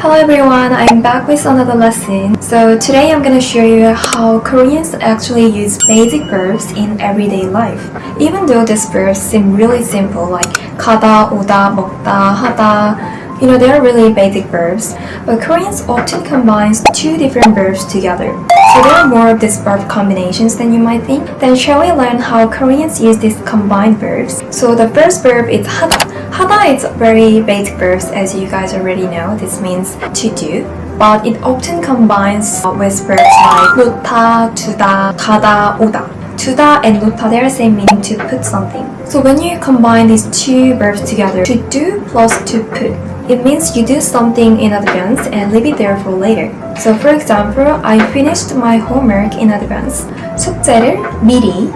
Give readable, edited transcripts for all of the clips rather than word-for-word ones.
Hello everyone, I'm back with another lesson. So today I'm gonna show you how Koreans actually use basic verbs in everyday life. Even though these verbs seem really simple like 가다, 오다, 먹다, 하다, they are really basic verbs, but Koreans often combine two different verbs together. So there are more of these verb combinations than you might think. Then shall we learn how Koreans use these combined verbs? So the first verb is 하다. 하다 is very basic verbs as you guys already know. This means to do. But it often combines with verbs like 놓다, 두다, 가다, 오다. 두다 and 놓다, they are same meaning to put something. So when you combine these two verbs together, to do plus to put, it means you do something in advance and leave it there for later. So for example, I finished my homework in advance. 숙제를 미리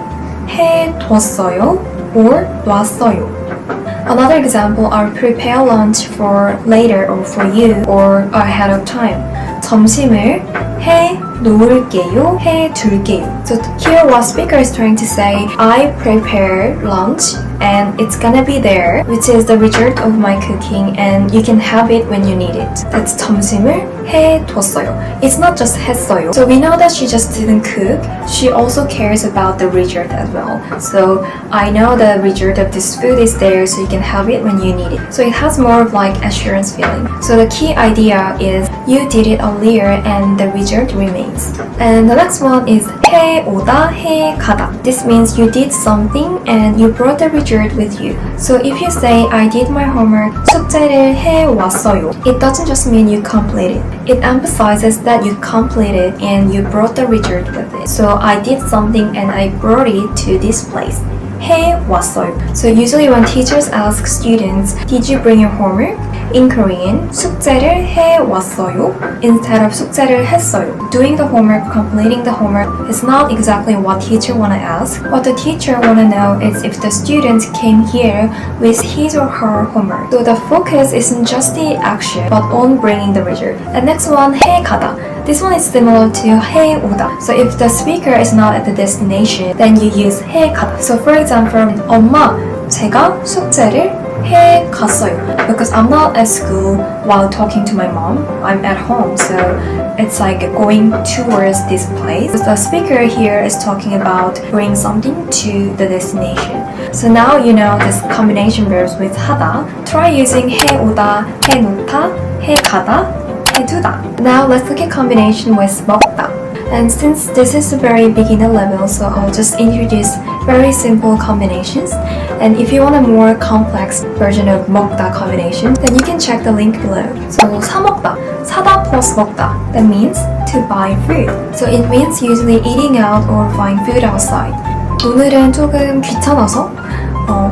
해뒀어요 or 놨어요. Another example are prepare lunch for later or for you or ahead of time. 점심을 해 놓을게요, 해 둘게요. So here what speaker is trying to say, I prepare lunch and it's gonna be there, which is the result of my cooking and you can have it when you need it. That's 점심을 해뒀어요. It's not just 했어요. So we know that she just didn't cook. She also cares about the result as well. So I know the result of this food is there so you can have it when you need it. So it has more of like assurance feeling. So the key idea is you did it earlier and the result remains. And the next one is 해오다, 해가다. This means you did something and you brought the result with you. So if you say I did my homework, 숙제를 해왔어요. It doesn't just mean you completed. It emphasizes that you completed and you brought the result with it. So I did something and I brought it to this place. 해왔어요. So usually when teachers ask students, did you bring your homework? In Korean, 숙제를 해왔어요 instead of 숙제를 했어요. Doing the homework, completing the homework is not exactly what teacher wanna ask. What the teacher wanna know is if the student came here with his or her homework. So the focus isn't just the action, but on bringing the result. And next one, 해가다. This one is similar to 해오다. So if the speaker is not at the destination, then you use 해가다. So for example, 엄마, 제가 숙제를 해갔어요. Because I'm not at school while talking to my mom. I'm at home, so it's like going towards this place. The speaker here is talking about bringing something to the destination. So now you know this combination verbs with 하다. Try using 해오다, 해놓다, 해가다, 해두다. Now let's look at combination with 먹다. And since this is a very beginner level, so I'll just introduce very simple combinations. And if you want a more complex version of 먹다 combination, then you can check the link below. So 사 먹다, 사다 plus 먹다, that means to buy food. So it means usually eating out or buying food outside. 오늘은 조금 귀찮아서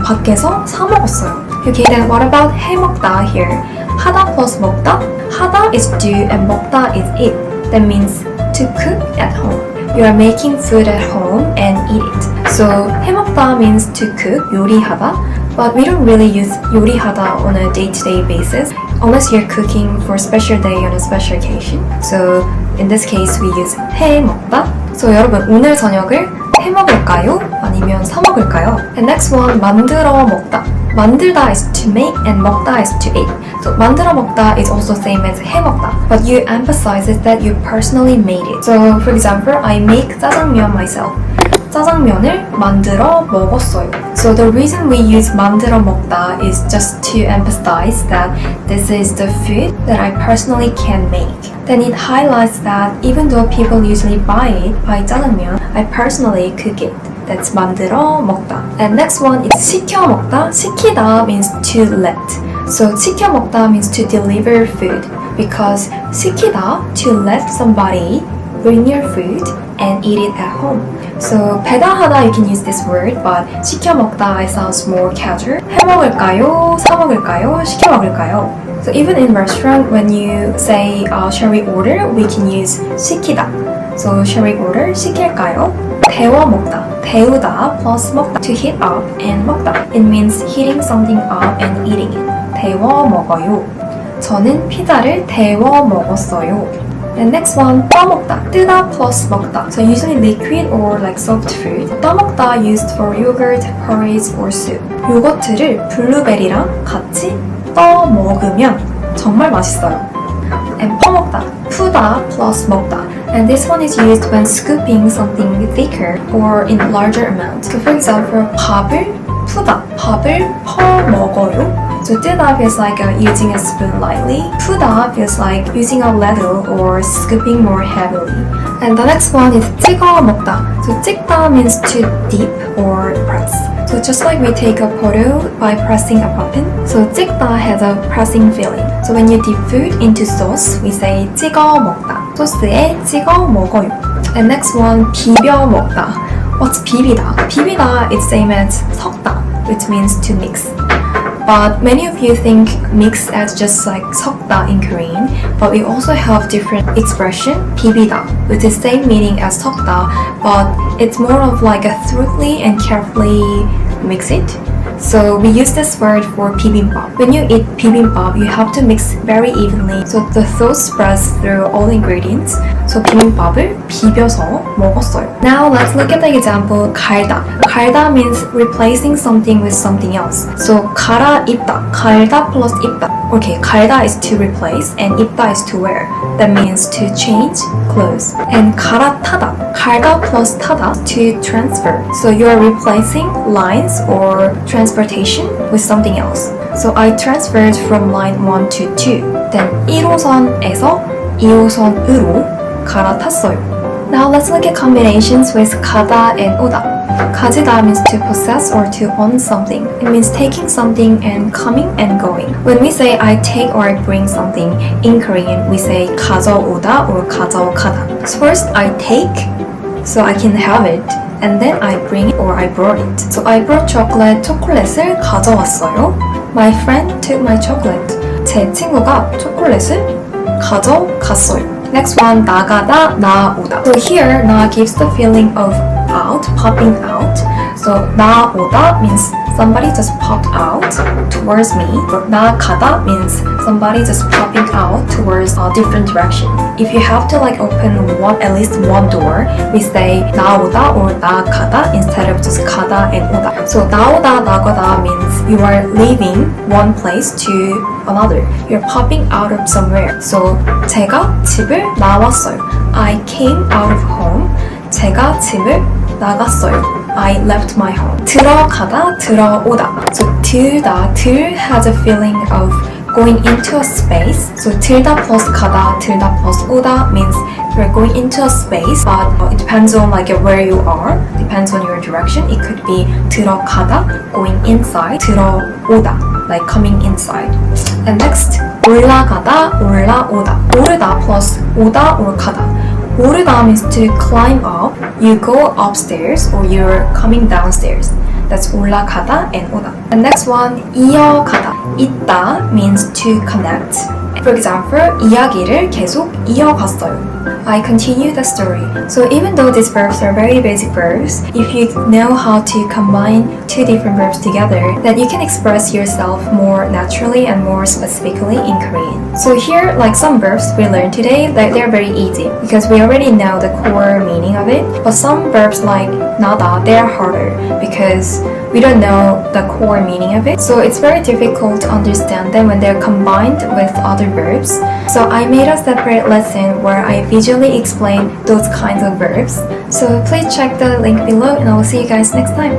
밖에서 사 먹었어요. Okay, then what about 해 먹다 here? 하다 plus 먹다. 하다 is do and 먹다 is eat. That means to cook at home. You are making food at home and eat it. So 해먹다 means to cook, 요리하다, but we don't really use 요리하다 on a day-to-day basis unless you're cooking for a special day on a special occasion. So in this case we use 해먹다. So 여러분 오늘 저녁을 해먹을까요? 아니면 사 먹을까요? And next one, 만들어 먹다. 만들다 is to make and 먹다 is to eat. So 만들어 먹다 is also same as 해 먹다, but you emphasize that you personally made it. So for example, I make 짜장면 myself. 짜장면을 만들어 먹었어요. So the reason we use 만들어 먹다 is just to emphasize that this is the food that I personally can make. Then it highlights that even though people usually buy 짜장면, I personally cook it. That's 만들어 먹다. And next one is 시켜 먹다. 시키다 means to let. So 시켜 먹다 means to deliver food because 시키다 to let somebody bring your food and eat it at home. So 배달하다 you can use this word, but 시켜 먹다 it sounds more casual. 해 먹을까요? 사 먹을까요? 시켜 먹을까요? So even in restaurant when you say shall we order, we can use 시키다. So shall we order? 시킬까요? 데워 먹다. 데우다 plus 먹다. To heat up and 먹다. It means heating something up and eating it. 데워 먹어요. 저는 피자를 데워 먹었어요. And next one, 떠먹다. 뜨다 plus 먹다. So usually liquid or like soft food. 떠먹다 used for yogurt, porridge, or soup. 요거트를 블루베리랑 같이 떠 먹으면 정말 맛있어요. And 퍼먹다, 푸다 plus 먹다. And this one is used when scooping something thicker or in larger amount. So for example, 밥을 푸다, 밥을 퍼먹어요. So 뜨다 feels like using a spoon lightly. 푸다 feels like using a ladle or scooping more heavily. And the next one is 찍어 먹다. So 찍다 means to dip or press. So just like we take a photo by pressing a button, so 찍다 has a pressing feeling. So when you dip food into sauce, we say 찍어 먹다. 소스에 찍어 먹어요. And next one, 비벼 먹다. What's 비비다? 비비다 is same as 섞다, which means to mix. But many of you think mix as just like 섞다 in Korean, but we also have different expression, 비비다, with the same meaning as 섞다, but it's more of like a thoroughly and carefully mix it. So we use this word for bibimbap. When you eat bibimbap, you have to mix very evenly so the sauce spreads through all the ingredients. So 비빔밥을 비벼서 먹었어요. Now let's look at the example 갈다. 갈다 means replacing something with something else. So 갈아입다. 갈다 plus 입다. Okay, 갈다 is to replace and 입다 is to wear. That means to change clothes. And 갈아타다. 갈다 plus 타다 to transfer. So you are replacing lines or transportation with something else. So I transferred from line 1 to 2. Then 1호선에서 2호선으로 갈아탔어요. Now let's look at combinations with 가다 and 오다. 가지다 means to possess or to own something. It means taking something and coming and going. When we say I take or I bring something, in Korean we say 가져오다 or 가져가다. So first I take, so I can have it. And then I bring it or I brought it. So I brought chocolate, 초콜릿을 가져왔어요. My friend took my chocolate. 제 친구가 초콜릿을 가져갔어요. Next one, 나가다, 나오다. So here, 나 gives the feeling of out, popping out. So 나오다 means somebody just popped out towards me. But 나가다 means somebody just popping out towards a different direction. If you have to like open at least one door, we say 나오다 or 나가다 instead of just 가다 and 오다. So 나오다, 나가다 means you are leaving one place to another. You're popping out of somewhere. So 제가 집을 나왔어요. I came out of home. 제가 집을 나갔어요. I left my home. 들어가다, 들어오다. So 들 has a feeling of going into a space. So 들다 plus 가다, 들다 plus 오다 means you're going into a space, but it depends on like where you are. Depends on your direction. It could be 들어가다, going inside. 들어오다, like coming inside. And next, 올라가다, 올라오다. 오르다 plus 오다 or 가다. 오르다 means to climb up. You go upstairs or you're coming downstairs. That's 올라가다 and 오다. The next one, 이어가다. 있다 means to connect. For example, 이야기를 계속 이어갔어요. I continue the story. So even though these verbs are very basic verbs, if you know how to combine two different verbs together, then you can express yourself more naturally and more specifically in Korean. So here, like some verbs we learned today, they're very easy because we already know the core meaning of it. But some verbs like 나다, they're harder because we don't know the core meaning of it. So it's very difficult to understand them when they're combined with other verbs. So I made a separate lesson where I visually explain those kinds of verbs. So please check the link below and I will see you guys next time.